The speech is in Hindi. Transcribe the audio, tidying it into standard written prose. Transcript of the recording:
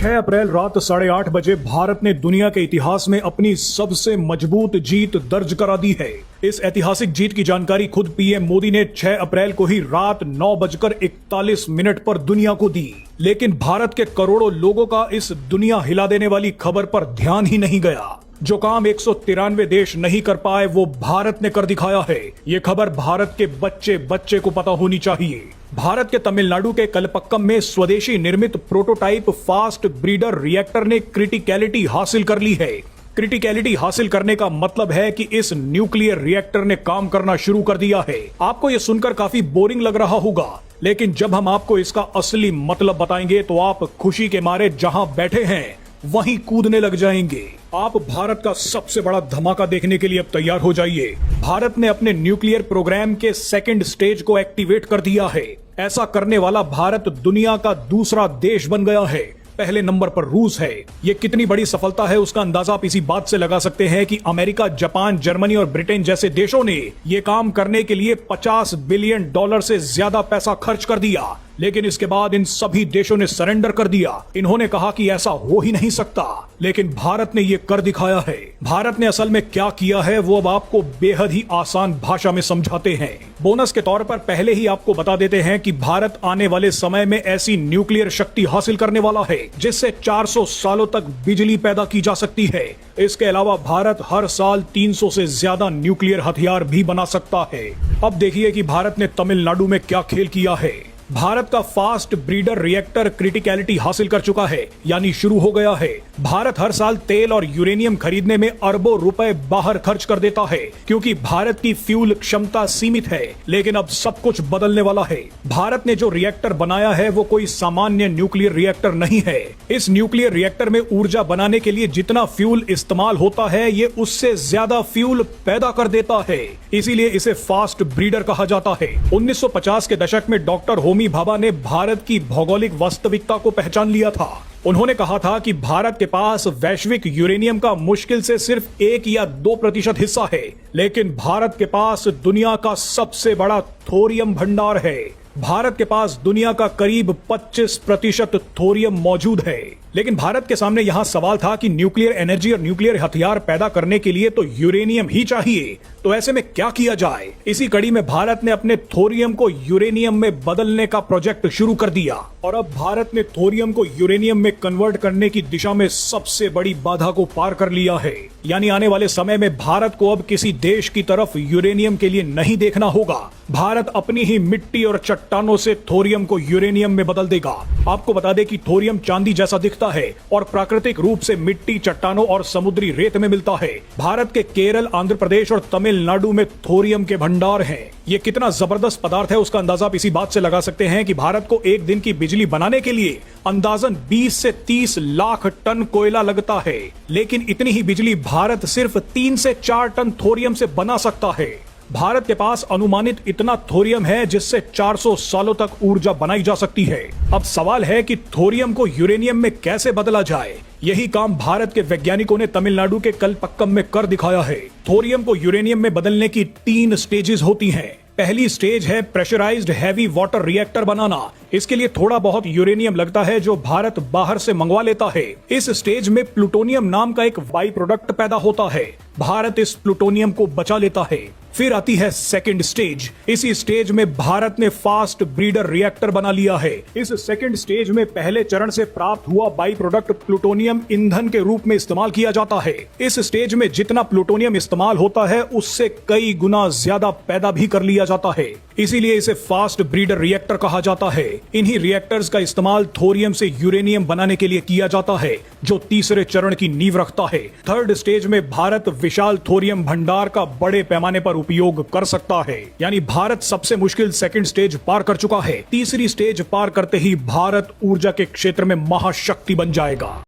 6 अप्रैल रात 8:30 बजे भारत ने दुनिया के इतिहास में अपनी सबसे मजबूत जीत दर्ज करा दी है। इस ऐतिहासिक जीत की जानकारी खुद पीएम मोदी ने 6 अप्रैल को ही रात 9:41 पर दुनिया को दी। लेकिन भारत के करोड़ों लोगों का इस दुनिया हिला देने वाली खबर पर ध्यान ही नहीं गया। जो काम 193 देश नहीं कर पाए वो भारत ने कर दिखाया है। ये खबर भारत के बच्चे बच्चे को पता होनी चाहिए। भारत के तमिलनाडु के कलपक्कम में स्वदेशी निर्मित प्रोटोटाइप फास्ट ब्रीडर रिएक्टर ने क्रिटिकलिटी हासिल कर ली है। क्रिटिकलिटी हासिल करने का मतलब है कि इस न्यूक्लियर रिएक्टर ने काम करना शुरू कर दिया है। आपको यह सुनकर काफी बोरिंग लग रहा होगा, लेकिन जब हम आपको इसका असली मतलब बताएंगे तो आप खुशी के मारे जहां बैठे हैं वहीं कूदने लग जाएंगे। आप भारत का सबसे बड़ा धमाका देखने के लिए अब तैयार हो जाइए। भारत ने अपने न्यूक्लियर प्रोग्राम के सेकंड स्टेज को एक्टिवेट कर दिया है। ऐसा करने वाला भारत दुनिया का दूसरा देश बन गया है। पहले नंबर पर रूस है। ये कितनी बड़ी सफलता है उसका अंदाजा आप इसी बात से लगा सकते हैं कि अमेरिका, जापान, जर्मनी और ब्रिटेन जैसे देशों ने ये काम करने के लिए $50 बिलियन से ज्यादा पैसा खर्च कर दिया। लेकिन इसके बाद इन सभी देशों ने सरेंडर कर दिया। इन्होंने कहा कि ऐसा हो ही नहीं सकता, लेकिन भारत ने ये कर दिखाया है। भारत ने असल में क्या किया है वो अब आपको बेहद ही आसान भाषा में समझाते हैं। बोनस के तौर पर पहले ही आपको बता देते हैं कि भारत आने वाले समय में ऐसी न्यूक्लियर शक्ति हासिल करने वाला है जिससे 400 सालों तक बिजली पैदा की जा सकती है। इसके अलावा भारत हर साल 300 से ज्यादा न्यूक्लियर हथियार भी बना सकता है। अब देखिए कि भारत ने तमिलनाडु में क्या खेल किया है। भारत का फास्ट ब्रीडर रिएक्टर क्रिटिकलिटी हासिल कर चुका है, यानी शुरू हो गया है। भारत हर साल तेल और यूरेनियम खरीदने में अरबों रुपए बाहर खर्च कर देता है क्योंकि भारत की फ्यूल क्षमता सीमित है। लेकिन अब सब कुछ बदलने वाला है। भारत ने जो रिएक्टर बनाया है वो कोई सामान्य न्यूक्लियर रिएक्टर नहीं है। इस न्यूक्लियर रिएक्टर में ऊर्जा बनाने के लिए जितना फ्यूल इस्तेमाल होता है ये उससे ज्यादा फ्यूल पैदा कर देता है। इसीलिए इसे फास्ट ब्रीडर कहा जाता है। 1950 के दशक में डॉक्टर होमी भाभा ने भारत की भौगोलिक वास्तविकता को पहचान लिया था। उन्होंने कहा था कि भारत के पास वैश्विक यूरेनियम का मुश्किल से सिर्फ 1 या 2% हिस्सा है, लेकिन भारत के पास दुनिया का सबसे बड़ा थोरियम भंडार है। भारत के पास दुनिया का करीब 25% थोरियम मौजूद है। लेकिन भारत के सामने यहां सवाल था कि न्यूक्लियर एनर्जी और न्यूक्लियर हथियार पैदा करने के लिए तो यूरेनियम ही चाहिए, तो ऐसे में क्या किया जाए। इसी कड़ी में भारत ने अपने थोरियम को यूरेनियम में बदलने का प्रोजेक्ट शुरू कर दिया और अब भारत ने थोरियम को यूरेनियम में कन्वर्ट करने की दिशा में सबसे बड़ी बाधा को पार कर लिया है। यानी आने वाले समय में भारत को अब किसी देश की तरफ यूरेनियम के लिए नहीं देखना होगा। भारत अपनी ही मिट्टी और चट्टानों से थोरियम को यूरेनियम में बदल देगा। आपको बता दें कि थोरियम चांदी जैसा दिखता है और प्राकृतिक रूप से मिट्टी, चट्टानों और समुद्री रेत में मिलता है। भारत के केरल, आंध्र प्रदेश और तमिलनाडु में थोरियम के भंडार हैं। ये कितना जबरदस्त पदार्थ है उसका अंदाजा आप इसी बात से लगा सकते हैं कि भारत को एक दिन की बिजली बनाने के लिए अंदाजन 20 से 30 लाख टन कोयला लगता है। लेकिन इतनी ही बिजली भारत सिर्फ 3 से 4 टन थोरियम से बना सकता है। भारत के पास अनुमानित इतना थोरियम है जिससे 400 सालों तक ऊर्जा बनाई जा सकती है। अब सवाल है कि थोरियम को यूरेनियम में कैसे बदला जाए। यही काम भारत के वैज्ञानिकों ने तमिलनाडु के कलपक्कम में कर दिखाया है। थोरियम को यूरेनियम में बदलने की 3 स्टेजेस होती हैं। पहली स्टेज है प्रेशराइज्ड हैवी वाटर रिएक्टर बनाना। इसके लिए थोड़ा बहुत यूरेनियम लगता है जो भारत बाहर से मंगवा लेता है। इस स्टेज में प्लूटोनियम नाम का एक बाई प्रोडक्ट पैदा होता है। भारत इस प्लूटोनियम को बचा लेता है। फिर आती है सेकंड स्टेज। इसी स्टेज में भारत ने फास्ट ब्रीडर रिएक्टर बना लिया है। इस सेकंड स्टेज में पहले चरण से प्राप्त हुआ बाई प्रोडक्ट प्लूटोनियम ईंधन के रूप में इस्तेमाल किया जाता है। इस स्टेज में जितना प्लूटोनियम इस्तेमाल होता है उससे कई गुना ज्यादा पैदा भी कर लिया जाता है। इसीलिए इसे फास्ट ब्रीडर रिएक्टर कहा जाता है। इन्हीं रिएक्टर्स का इस्तेमाल थोरियम से यूरेनियम बनाने के लिए किया जाता है, जो तीसरे चरण की नींव रखता है। थर्ड स्टेज में भारत विशाल थोरियम भंडार का बड़े पैमाने पर उपयोग कर सकता है। यानी भारत सबसे मुश्किल सेकंड स्टेज पार कर चुका है। तीसरी स्टेज पार करते ही भारत ऊर्जा के क्षेत्र में महाशक्ति बन जाएगा।